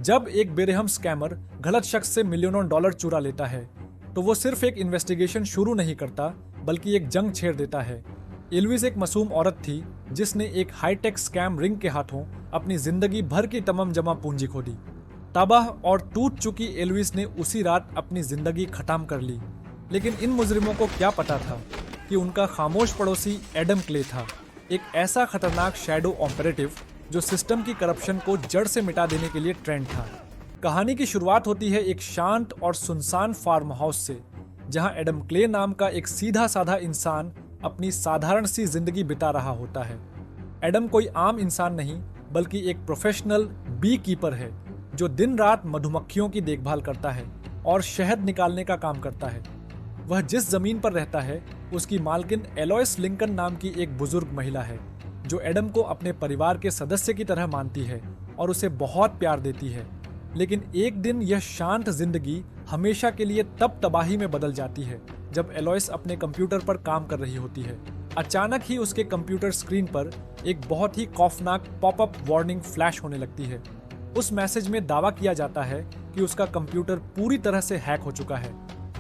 जब एक बेरहम स्कैमर गलत शख्स से मिलियनों डॉलर चुरा लेता है तो वो सिर्फ एक इन्वेस्टिगेशन शुरू नहीं करता बल्कि एक जंग छेड़ देता है। एल्विस एक मासूम औरत थी जिसने एक हाईटेक स्कैम रिंग के हाथों अपनी जिंदगी भर की तमाम जमा पूंजी खो दी। तबाह और टूट चुकी एल्विस ने उसी रात अपनी जिंदगी खत्म कर ली। लेकिन इन मुजरिमों को क्या पता था कि उनका खामोश पड़ोसी एडम क्ले था, एक ऐसा खतरनाक शैडो ऑपरेटिव जो सिस्टम की करप्शन को जड़ से मिटा देने के लिए ट्रेंड था। कहानी की शुरुआत होती है एक शांत और सुनसान फार्म हाउस से, जहां एडम क्ले नाम का एक सीधा साधा इंसान अपनी साधारण सी जिंदगी बिता रहा होता है। एडम कोई आम इंसान नहीं बल्कि एक प्रोफेशनल बी कीपर है जो दिन रात मधुमक्खियों की देखभाल करता है और शहद निकालने का काम करता है। वह जिस जमीन पर रहता है उसकी मालकिन एलोइस लिंकन नाम की एक बुजुर्ग महिला है जो एडम को अपने परिवार के सदस्य की तरह मानती है और उसे बहुत प्यार देती है। लेकिन एक दिन यह शांत जिंदगी हमेशा के लिए तब तबाही में बदल जाती है जब एलोइस अपने कंप्यूटर पर काम कर रही होती है। अचानक ही उसके कंप्यूटर स्क्रीन पर एक बहुत ही खौफनाक पॉपअप वार्निंग फ्लैश होने लगती है। उस मैसेज में दावा किया जाता है कि उसका कंप्यूटर पूरी तरह से हैक हो चुका है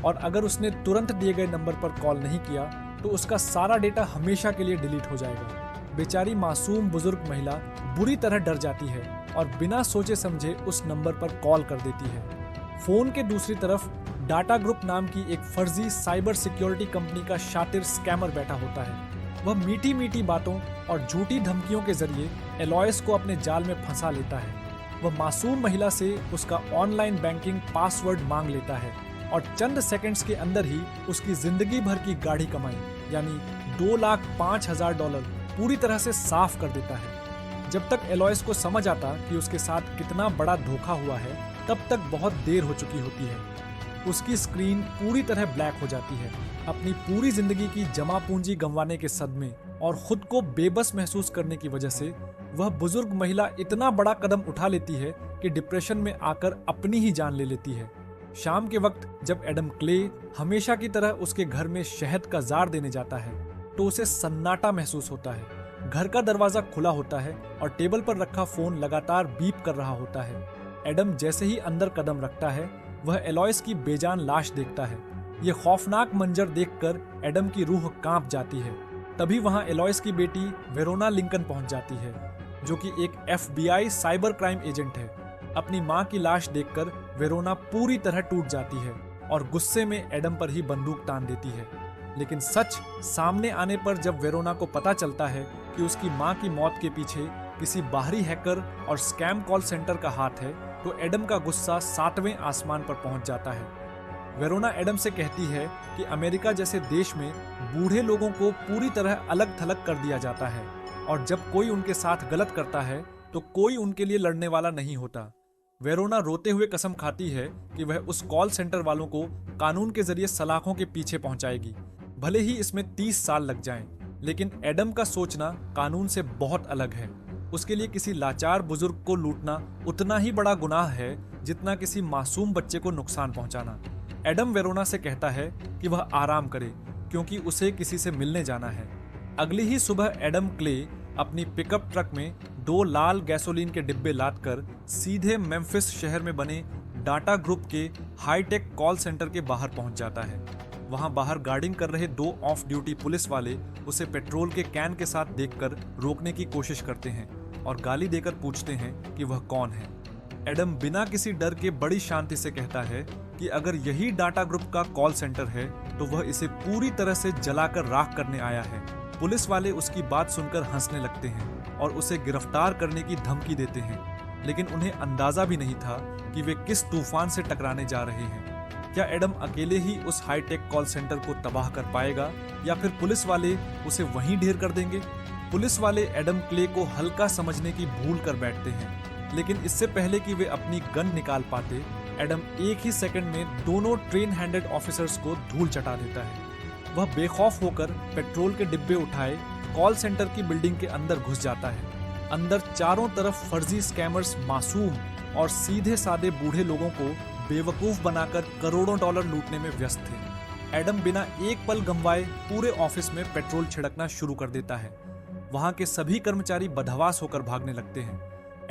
और अगर उसने तुरंत दिए गए नंबर पर कॉल नहीं किया तो उसका सारा डेटा हमेशा के लिए डिलीट हो जाएगा। बेचारी मासूम बुजुर्ग महिला बुरी तरह डर जाती है और बिना सोचे समझे उस नंबर पर कॉल कर देती है। फोन के दूसरी तरफ डाटा ग्रुप नाम की एक फर्जी साइबर सिक्योरिटी कंपनी का शातिर स्कैमर बैठा होता है। वह मीठी मीठी बातों और झूठी धमकियों के जरिए एलोइस को अपने जाल में फंसा लेता है। वह मासूम महिला से उसका ऑनलाइन बैंकिंग पासवर्ड मांग लेता है और चंद सेकंड्स के अंदर ही उसकी जिंदगी भर की गाढ़ी कमाई यानी $2,05,000 पूरी तरह से साफ कर देता है। जब तक एलोइस को समझ आता कि उसके साथ कितना बड़ा धोखा हुआ है तब तक बहुत देर हो चुकी होती है। उसकी स्क्रीन पूरी तरह ब्लैक हो जाती है। अपनी पूरी जिंदगी की जमा पूंजी गंवाने के सदमे और खुद को बेबस महसूस करने की वजह से वह बुजुर्ग महिला इतना बड़ा कदम उठा लेती है कि डिप्रेशन में आकर अपनी ही जान ले लेती है। शाम के वक्त जब एडम क्ले हमेशा की तरह उसके घर में शहद का जार देने जाता है तो उसे सन्नाटा महसूस होता है। घर का दरवाजा खुला होता है और टेबल पर रखा फोन लगातार बीप कर रहा होता है। एडम जैसे ही अंदर कदम रखता है वह एलोइस की बेजान लाश देखता है। यह खौफनाक मंजर देखकर एडम की रूह कांप जाती है। तभी वहां एलोइस की बेटी वेरोना लिंकन पहुंच जाती है जो कि एक FBI साइबर क्राइम एजेंट है। अपनी मां की लाश देखकर वेरोना पूरी तरह टूट जाती है और गुस्से में एडम पर ही बंदूक तान देती है। लेकिन सच सामने आने पर जब वेरोना को पता चलता है कि उसकी मां की मौत के पीछे किसी बाहरी हैकर और स्कैम कॉल सेंटर का हाथ है तो एडम का गुस्सा 7वें आसमान पर पहुंच जाता है। वेरोना एडम से कहती है कि अमेरिका जैसे देश में बूढ़े लोगों को पूरी तरह अलग थलग कर दिया जाता है और जब कोई उनके साथ गलत करता है तो कोई उनके लिए लड़ने वाला नहीं होता। वेरोना रोते हुए कसम खाती है कि वह उस कॉल सेंटर वालों को कानून के जरिए सलाखों के पीछे पहुंचाएगी, भले ही इसमें 30 साल लग जाएं। लेकिन एडम का सोचना कानून से बहुत अलग है। उसके लिए किसी लाचार बुजुर्ग को लूटना उतना ही बड़ा गुनाह है जितना किसी मासूम बच्चे को नुकसान पहुंचाना। एडम वेरोना से कहता है कि वह आराम करे क्योंकि उसे किसी से मिलने जाना है। अगली ही सुबह एडम क्ले अपनी पिकअप ट्रक में 2 लाल गैसोलीन के डिब्बे लादकर सीधे मेम्फिस शहर में बने डाटा ग्रुप के हाईटेक कॉल सेंटर के बाहर पहुंच जाता है। वहां बाहर गार्डिंग कर रहे 2 ऑफ ड्यूटी पुलिस वाले उसे पेट्रोल के कैन के साथ देखकर रोकने की कोशिश करते हैं और गाली देकर पूछते हैं कि वह कौन है। एडम बिना किसी डर के बड़ी शांति से कहता है कि अगर यही डाटा ग्रुप का कॉल सेंटर है तो वह इसे पूरी तरह से जलाकर राख करने आया है। पुलिस वाले उसकी बात सुनकर हंसने लगते हैं और उसे गिरफ्तार करने की धमकी देते हैं, लेकिन उन्हें अंदाजा भी नहीं था कि वे किस तूफान से टकराने जा रहे हैं। क्या एडम अकेले ही उस हाईटेक कॉल सेंटर को तबाह कर पाएगा या फिर पुलिस वाले उसे वहीं ढेर कर देंगे? पुलिस वाले एडम क्ले को हल्का समझने की भूल कर बैठते हैं, लेकिन इससे पहले कि वे अपनी गन निकाल पाते एडम एक ही सेकंड में दोनों ट्रेन हैंडेड ऑफिसर्स को धूल चटा देता है। वह बेखौफ होकर पेट्रोल के डिब्बे उठाए कॉल सेंटर की बिल्डिंग के अंदर घुस जाता है। अंदर चारों तरफ फर्जी स्कैमर्स मासूम और सीधे साधे बूढ़े लोगों को बेवकूफ बनाकर करोड़ों डॉलर लूटने में व्यस्त थे। एडम बिना एक पल गंवाए पूरे ऑफिस में पेट्रोल छिड़कना शुरू कर देता है। वहां के सभी कर्मचारी बदहवास होकर भागने लगते हैं।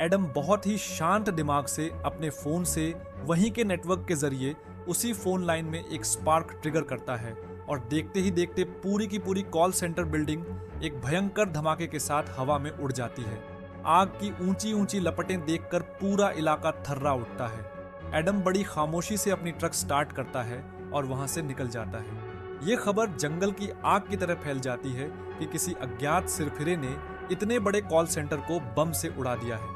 एडम बहुत ही शांत दिमाग से अपने फोन से वहीं के नेटवर्क के जरिए उसी फोन लाइन में एक स्पार्क ट्रिगर करता है और देखते ही देखते पूरी की पूरी कॉल सेंटर बिल्डिंग एक भयंकर धमाके के साथ हवा में उड़ जाती है। आग की ऊंची ऊंची लपटें देखकर पूरा इलाका थर्रा उठता है। एडम बड़ी खामोशी से अपनी ट्रक स्टार्ट करता है और वहां से निकल जाता है। ये खबर जंगल की आग की तरह फैल जाती है कि किसी अज्ञात सिरफिरे ने इतने बड़े कॉल सेंटर को बम से उड़ा दिया है।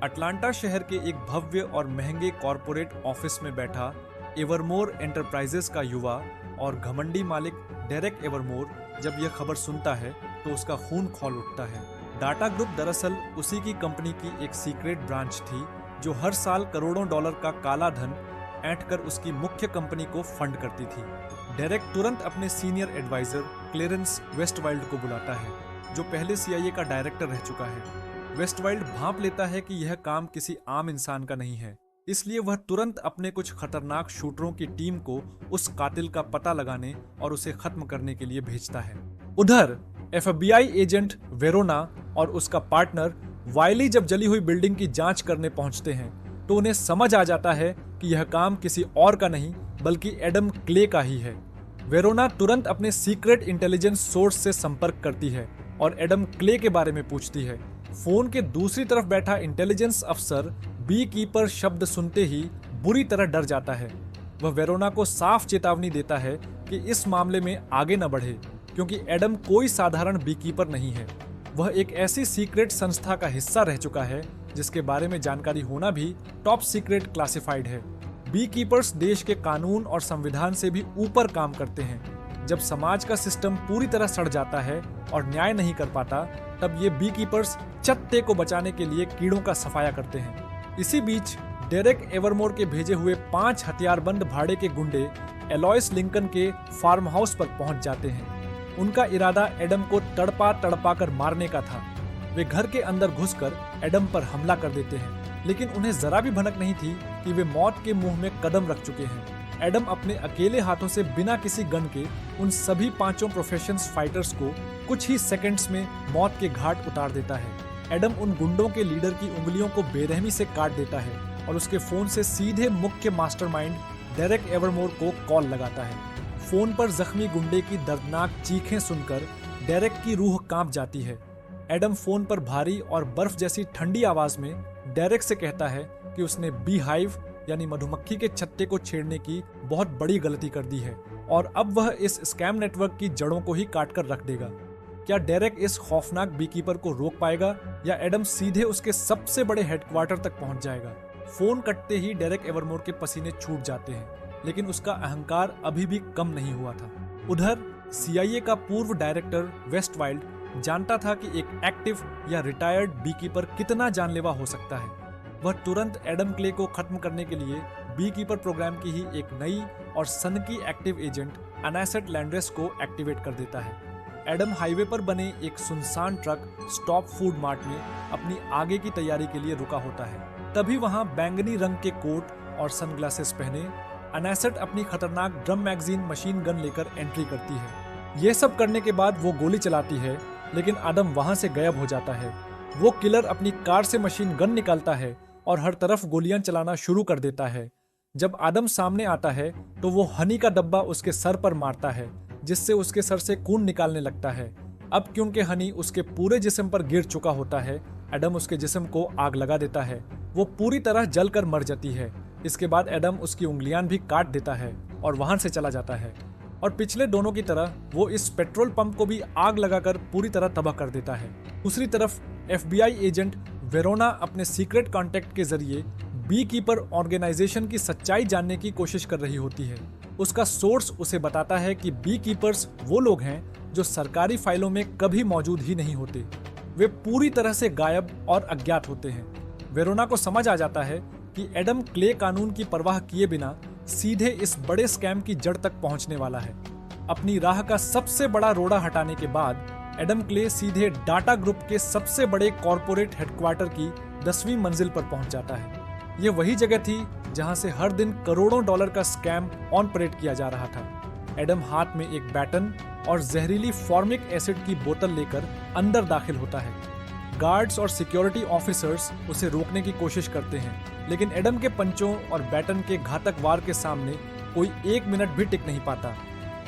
अटलांटा शहर के एक भव्य और महंगे कॉरपोरेट ऑफिस में बैठा एवरमोर एंटरप्राइजेस का युवा और घमंडी मालिक डेरेक एवरमोर जब यह खबर सुनता है तो उसका खून खौल उठता है। डाटा ग्रुप दरअसल उसी की कंपनी की एक सीक्रेट ब्रांच थी जो हर साल करोड़ों डॉलर का काला धन ऐंठ कर उसकी मुख्य कंपनी को फंड करती थी। डेरेक तुरंत अपने सीनियर एडवाइजर क्लेरेंस वेस्टवाइल्ड को बुलाता है जो पहले CIA का डायरेक्टर रह चुका है। वेस्टवाइल्ड भांप लेता है कि यह काम किसी आम इंसान का नहीं है, इसलिए वह तुरंत अपने कुछ खतरनाक शूटरों की टीम को उस कातिल का पता लगाने और उसे खत्म करने के लिए भेजता है। उधर FBI एजेंट वेरोना और उसका पार्टनर वाइली जब जली हुई बिल्डिंग की जांच करने पहुंचते हैं तो उन्हें समझ आ जाता है कि यह काम किसी और का नहीं बल्कि एडम क्ले का ही है। वेरोना तुरंत अपने सीक्रेट इंटेलिजेंस सोर्स से संपर्क करती है और एडम क्ले के बारे में पूछती है। फोन के दूसरी तरफ बैठा इंटेलिजेंस अफसर बी कीपर शब्द सुनते ही बुरी तरह डर जाता है। वह वेरोना को साफ चेतावनी देता है कि इस मामले में आगे न बढ़े क्योंकि एडम कोई साधारण बी कीपर नहीं है। वह एक ऐसी सीक्रेट संस्था का हिस्सा रह चुका है जिसके बारे में जानकारी होना भी टॉप सीक्रेट क्लासिफाइड है। बी कीपर्स देश के कानून और संविधान से भी ऊपर काम करते हैं। जब समाज का सिस्टम पूरी तरह सड़ जाता है और न्याय नहीं कर पाता तब ये बी कीपर्स चत्ते को बचाने के लिए कीड़ों का सफाया करते हैं। इसी बीच डेरेक एवरमोर के भेजे हुए 5 हथियारबंद भाड़े के गुंडे एलॉयस लिंकन के फार्म हाउस पर पहुंच जाते हैं। उनका इरादा एडम को तड़पा कर मारने का था। वे घर के अंदर घुसकर एडम पर हमला कर देते हैं, लेकिन उन्हें जरा भी भनक नहीं थी कि वे मौत के मुंह में कदम रख चुके हैं। एडम अपने अकेले हाथों से बिना किसी गन के उन सभी 5 प्रोफेशनल फाइटर्स को कुछ ही सेकंड्स में मौत के घाट उतार देता है। एडम उन गुंडों के लीडर की उंगलियों को बेरहमी से काट देता है और उसके फोन से सीधे मुख्य मास्टरमाइंड डेरेक एवरमोर को कॉल लगाता है। फोन पर जख्मी गुंडे की दर्दनाक चीखें सुनकर डेरेक की रूह कांप जाती है। एडम फोन पर भारी और बर्फ जैसी ठंडी आवाज में डेरेक से कहता है कि उसने बी हाइव यानी मधुमक्खी के छत्ते को छेड़ने की बहुत बड़ी गलती कर दी है और अब वह इस स्कैम नेटवर्क की जड़ों को ही काट कर रख देगा। क्या डेरेक इस खौफनाक बीकीपर को रोक पाएगा या एडम सीधे उसके सबसे बड़े हेडक्वार्टर तक पहुंच जाएगा? फोन कटते ही डेरेक एवरमोर के पसीने छूट जाते हैं, लेकिन उसका अहंकार अभी भी कम नहीं हुआ था। उधर CIA का पूर्व डायरेक्टर वेस्टवाइल्ड जानता था कि एक एक्टिव या रिटायर्ड बीकीपर कितना जानलेवा हो सकता है। वह तुरंत एडम क्ले को खत्म करने के लिए बीकीपर प्रोग्राम की ही एक नई और सनकी एक्टिव एजेंट अनासेट लैंड्रेस को एक्टिवेट कर देता है। एडम हाईवे पर बने एक सुनसान ट्रक स्टॉप फूड मार्ट में अपनी आगे की तैयारी के लिए रुका होता है। तभी वहां बैंगनी रंग के कोट और सनग्लासेस पहने अनासेट अपनी खतरनाक ड्रम मैगजीन मशीन गन लेकर एंट्री करती है। ये सब करने के बाद वो गोली चलाती है, लेकिन आदम वहां से गायब हो जाता है। वो किलर अपनी कार से मशीन गन निकालता है और हर तरफ गोलियां चलाना शुरू कर देता है। जब आदम सामने आता है तो वो हनी का डब्बा उसके सर पर मारता है, जिससे उसके सर से खून निकालने लगता है। अब क्योंकि हनी उसके पूरे जिस्म पर गिर चुका होता है, एडम उसके जिस्म को आग लगा देता है। वो पूरी तरह जलकर मर जाती है। इसके बाद एडम उसकी उंगलियां भी काट देता है और वहां से चला जाता है। और पिछले दोनों की तरह वो इस पेट्रोल पंप को भी आग लगाकर पूरी तरह तबाह कर देता है। दूसरी तरफ FBI एजेंट वेरोना अपने सीक्रेट कॉन्टैक्ट के जरिए बी कीपर ऑर्गेनाइजेशन की सच्चाई जानने की कोशिश कर रही होती है। उसका सोर्स उसे बताता है कि बी कीपर्स वो लोग हैं जो सरकारी फाइलों में कभी मौजूद ही नहीं होते। वे पूरी तरह से गायब और अज्ञात होते हैं। वेरोना को समझ आ जाता है कि एडम क्ले कानून की परवाह किए बिना सीधे इस बड़े स्कैम की जड़ तक पहुंचने वाला है। अपनी राह का सबसे बड़ा रोड़ा हटाने के बाद एडम क्ले सीधे डाटा ग्रुप के सबसे बड़े कॉरपोरेट हेडक्वार्टर की 10वीं मंजिल पर पहुंच जाता है। ये वही जगह थी जहां से हर दिन करोड़ों डॉलर का स्कैम ऑन परेड किया जा रहा था। एडम हाथ में एक बैटन और जहरीली फॉर्मिक एसिड की बोतल लेकर अंदर दाखिल होता है। गार्ड्स और सिक्योरिटी ऑफिसर्स उसे रोकने की कोशिश करते हैं, लेकिन एडम के पंचों और बैटन के घातक वार के सामने कोई 1 मिनट भी टिक नहीं पाता।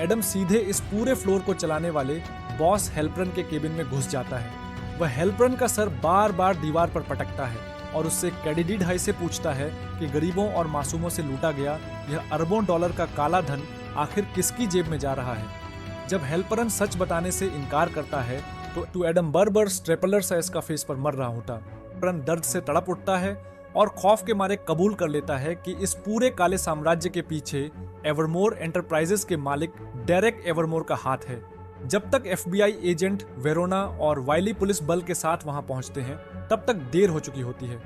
एडम सीधे इस पूरे फ्लोर को चलाने वाले बॉस हेल्परन के केबिन में घुस जाता है। वह हेल्परन का सर बार बार दीवार पर पटकता है और उससे कैडिडी ढाई से पूछता है कि गरीबों और मासूमों से लूटा गया यह अरबों डॉलर का काला धन आखिर किसकी जेब में जा रहा है। जब हेल्परन सच बताने से इनकार करता है तो एडम बर्बर स्ट्रेपलर सा इसका फेस पर मर रहा होता। हेल्परन दर्द से तड़प उठता है और खौफ के मारे कबूल कर लेता है कि इस पूरे काले साम्राज्य के पीछे एवरमोर एंटरप्राइजेस के मालिक डेरेक एवरमोर का हाथ है। जब तक FBI एजेंट वेरोना और वाइली पुलिस बल के साथ वहां पहुंचते हैं, तब तक देर हो चुकी होती है।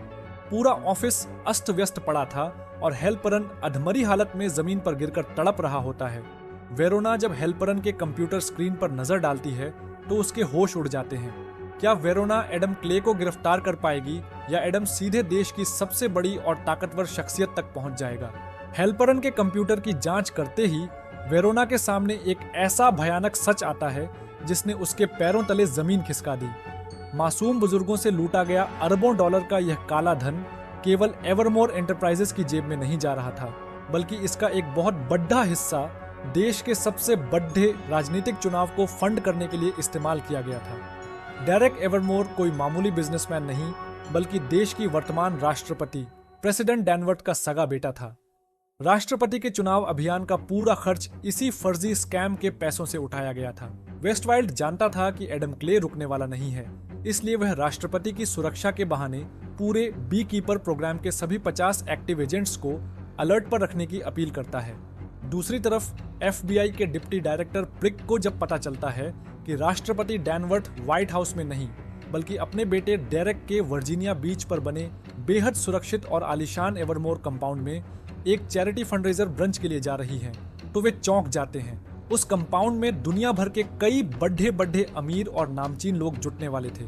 पूरा ऑफिस अस्त व्यस्त पड़ा था और हेल्परन अधमरी हालत में जमीन पर गिरकर तड़प रहा होता है। वेरोना जब हेल्परन के कंप्यूटर स्क्रीन पर नजर डालती है तो उसके होश उड़ जाते हैं। क्या वेरोना एडम क्ले को गिरफ्तार कर पाएगी या एडम सीधे देश की सबसे बड़ी और ताकतवर शख्सियत तक पहुंच जाएगा? हेल्परन के कंप्यूटर की जांच करते ही वेरोना के सामने एक ऐसा भयानक सच आता है जिसने उसके पैरों तले जमीन खिसका दी। मासूम बुजुर्गों से लूटा गया अरबों डॉलर का यह काला धन केवल एवरमोर एंटरप्राइजेस की जेब में नहीं जा रहा था, बल्कि इसका एक बहुत बड़ा हिस्सा देश के सबसे बड़े राजनीतिक चुनाव को फंड करने के लिए इस्तेमाल किया गया था। डेरेक एवरमोर कोई मामूली बिजनेसमैन नहीं, बल्कि देश की वर्तमान राष्ट्रपति प्रेसिडेंट डैनवर्थ का सगा बेटा था। राष्ट्रपति के चुनाव अभियान का पूरा खर्च इसी फर्जी स्कैम के पैसों से उठाया गया था। वेस्टवाइल्ड जानता था कि एडम क्ले रुकने वाला नहीं है, इसलिए वह राष्ट्रपति की सुरक्षा के बहाने पूरे बी कीपर प्रोग्राम के सभी 50 एक्टिव एजेंट्स को अलर्ट पर रखने की अपील करता है। दूसरी तरफ FBI के डिप्टी डायरेक्टर प्रिक को जब पता चलता है कि राष्ट्रपति डैनवर्थ व्हाइट हाउस में नहीं, बल्कि अपने बेटे डेरेक के वर्जीनिया बीच पर बने बेहद सुरक्षित और आलीशान एवरमोर कंपाउंड में एक चैरिटी फंडरेजर ब्रंच के लिए जा रही हैं, तो वे चौंक जाते हैं। उस कंपाउंड में दुनिया भर के कई बड़े अमीर और नामचीन लोग जुटने वाले थे।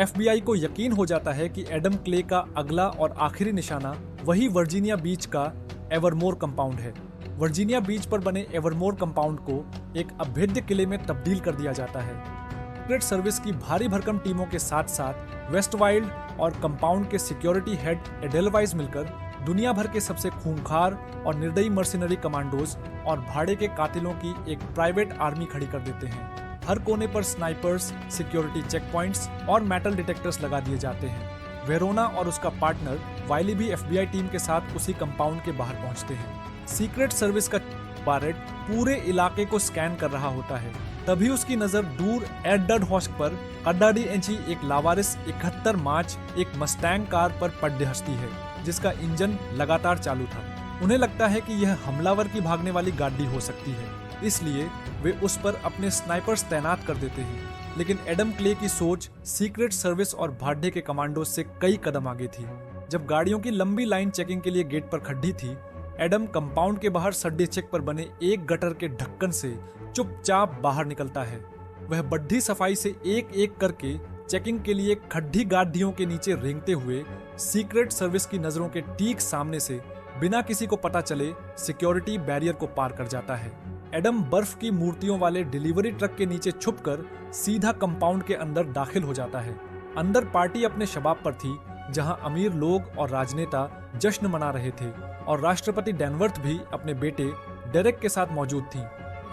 FBI को यकीन हो जाता है कि एडम क्ले का अगला और आखिरी निशाना वही वर्जीनिया बीच का एवरमोर कंपाउंड है। वर्जीनिया बीच पर बने एवरमोर कंपाउंड को एक अभेद्य किले में तब्दील कर दिया जाता है। सीक्रेट सर्विस की भारी भरकम टीमों के साथ साथ वेस्टवाइल्ड और कंपाउंड के सिक्योरिटी हेड एडेलवाइज मिलकर दुनिया भर के सबसे खूंखार और निर्दयी मर्सिनरी कमांडोज और भाड़े के कातिलों की एक प्राइवेट आर्मी खड़ी कर देते हैं। हर कोने पर स्नाइपर्स, सिक्योरिटी चेक पॉइंट्स और मेटल डिटेक्टर्स लगा दिए जाते हैं। वेरोना और उसका पार्टनर वाइली भी FBI टीम के साथ उसी कंपाउंड के बाहर पहुंचते हैं। सीक्रेट सर्विस का पायलट पूरे इलाके को स्कैन कर रहा होता है। तभी उसकी नजर दूर एडड हॉस्क पर कड्डाडी एंची एक लावारिस 71 मार्च एक मस्टैंग कार पर पड़ हंसती है, जिसका इंजन लगातार चालू था। उन्हें लगता है कि यह हमलावर की भागने वाली गाड़ी हो सकती है, इसलिए वे उस पर अपने स्नाइपर्स तैनात कर देते हैं। लेकिन एडम क्ले की सोच सीक्रेट सर्विस और भाड्य के कमांडो से कई कदम आगे थी। जब गाड़ियों की लंबी लाइन चेकिंग के लिए गेट पर खड़ी थी, एडम कंपाउंड के बाहर सड्डे चेक पर बने एक गटर के ढक्कन से चुपचाप बाहर निकलता है। वह बड्ढी सफाई से एक एक करके चेकिंग के लिए खड्डी गाड़ियों के नीचे रेंगते हुए सीक्रेट सर्विस की नजरों के ठीक सामने से बिना किसी को पता चले सिक्योरिटी बैरियर को पार कर जाता है। एडम बर्फ की मूर्तियों वाले डिलीवरी ट्रक के नीचे छुपकर सीधा कंपाउंड के अंदर दाखिल हो जाता है। अंदर पार्टी अपने शबाब पर थी, जहां अमीर लोग और राजनेता जश्न मना रहे थे और राष्ट्रपति डैनवर्थ भी अपने बेटे डेरेक के साथ मौजूद थी।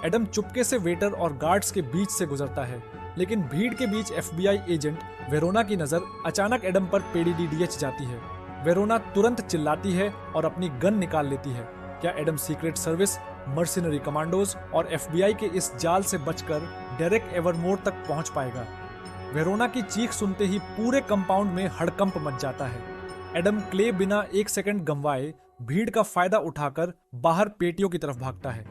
एडम चुपके से वेटर और गार्ड्स के बीच से गुजरता है, लेकिन भीड़ के बीच FBI एजेंट वेरोना की नजर अचानक एडम पर PDDH जाती है। वेरोना तुरंत चिल्लाती है और अपनी गन निकाल लेती है। क्या Adam secret service, mercenary commandos और FBI के इस जाल से बचकर डेरेक एवरमोर तक पहुंच पाएगा? वेरोना की चीख सुनते ही पूरे कंपाउंड में हड़कंप मच जाता है। एडम क्ले बिना एक सेकंड गंवाए भीड़ का फायदा उठाकर बाहर पेटियों की तरफ भागता है।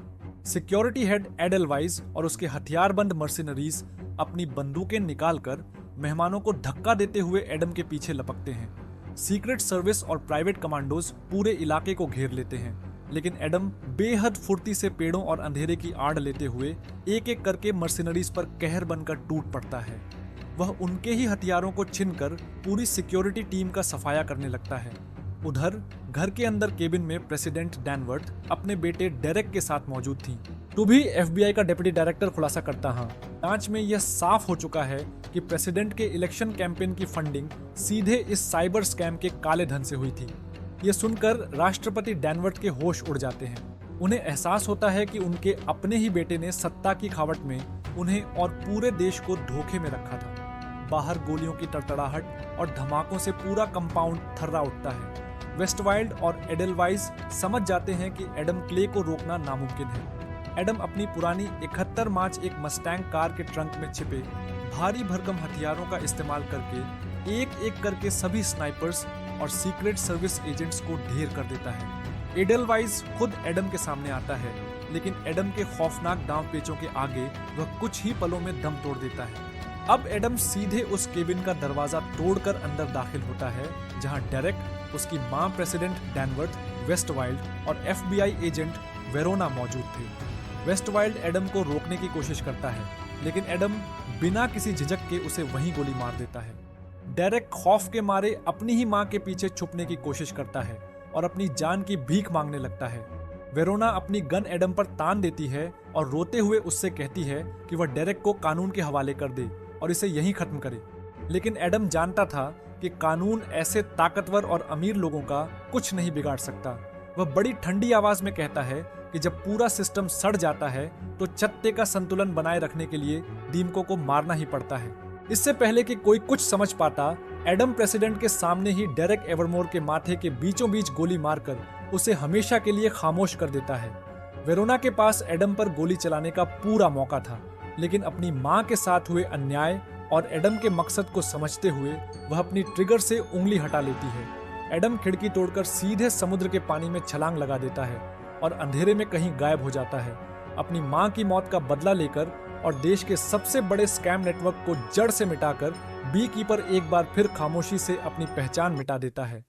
सिक्योरिटी हेड एडेलवाइज और उसके हथियारबंद मर्सिनरीज अपनी बंदूकें निकालकर मेहमानों को धक्का देते हुए एडम के पीछे लपकते हैं। सीक्रेट सर्विस और प्राइवेट कमांडोज पूरे इलाके को घेर लेते हैं, लेकिन एडम बेहद फुर्ती से पेड़ों और अंधेरे की आड़ लेते हुए एक एक करके मर्सिनरीज पर कहर बनकर टूट पड़ता है। वह उनके ही हथियारों को छीनकर पूरी सिक्योरिटी टीम का सफाया करने लगता है। उधर घर के अंदर केबिन में प्रेसिडेंट डैनवर्थ अपने बेटे डेरेक के साथ मौजूद थी। तू भी FBI का डिप्टी डायरेक्टर खुलासा करता हाँ, जांच में यह साफ हो चुका है कि प्रेसिडेंट के इलेक्शन कैंपेन की फंडिंग सीधे इस साइबर स्कैम के काले धन से हुई थी। ये सुनकर राष्ट्रपति डैनवर्थ के होश उड़ जाते हैं। उन्हें एहसास होता है कि उनके अपने ही बेटे ने सत्ता की खावट में उन्हें और पूरे देश को धोखे में रखा था। बाहर गोलियों की तड़तड़ाहट और धमाकों से पूरा कंपाउंड थर्रा उठता है। वेस्टवाइल्ड और एडेलवाइस समझ जाते हैं कि एडम क्ले को रोकना नामुमकिन है। एडम अपनी पुरानी 71 मार्च एक मस्टैंग कार के ट्रंक में छिपे भारी भरकम हथियारों का इस्तेमाल करके एक एक करके सभी स्नाइपर्स और सीक्रेट सर्विस एजेंट्स को ढेर कर देता है। एडेलवाइस खुद एडम के सामने आता है, लेकिन एडम के खौफनाक दांव पेचों के आगे वह कुछ ही पलों में दम तोड़ देता है। अब एडम सीधे उस केबिन का दरवाजा तोड़कर अंदर दाखिल होता है, जहां डेरेक, उसकी मां प्रेसिडेंट डैनवर्थ, वेस्टवाइल्ड और FBI एजेंट वेरोना मौजूद थे। वेस्टवाइल्ड एडम को रोकने की कोशिश करता है, लेकिन एडम बिना किसी झिझक के उसे वहीं गोली मार देता है। डेरेक खौफ के मारे अपनी ही मां के पीछे छुपने की कोशिश करता है और अपनी जान की भीख मांगने लगता है। वेरोना अपनी गन एडम पर तान देती है और रोते हुए उससे कहती है कि वह डेरेक को कानून के हवाले कर दे और इसे यहीं खत्म करे। लेकिन एडम जानता था कि कानून ऐसे ताकतवर और अमीर लोगों का कुछ नहीं बिगाड़ सकता। वह बड़ी ठंडी आवाज में कहता है कि जब पूरा सिस्टम सड़ जाता है तो चत्ते का संतुलन बनाए रखने के लिए डीमको को मारना ही पड़ता है। इससे पहले कि कोई कुछ समझ पाता, एडम प्रेसिडेंट के सामने ही डेरेक एवरमोर के माथे के बीचों बीच गोली मारकर उसे हमेशा के लिए खामोश कर देता है। वेरोना के पास एडम पर गोली चलाने का पूरा मौका था, लेकिन अपनी मां के साथ हुए अन्याय और एडम के मकसद को समझते हुए वह अपनी ट्रिगर से उंगली हटा लेती है। एडम खिड़की तोड़कर सीधे समुद्र के पानी में छलांग लगा देता है और अंधेरे में कहीं गायब हो जाता है, अपनी मां की मौत का बदला लेकर और देश के सबसे बड़े स्कैम नेटवर्क को जड़ से मिटाकर बी कीपर एक बार फिर खामोशी से अपनी पहचान मिटा देता है।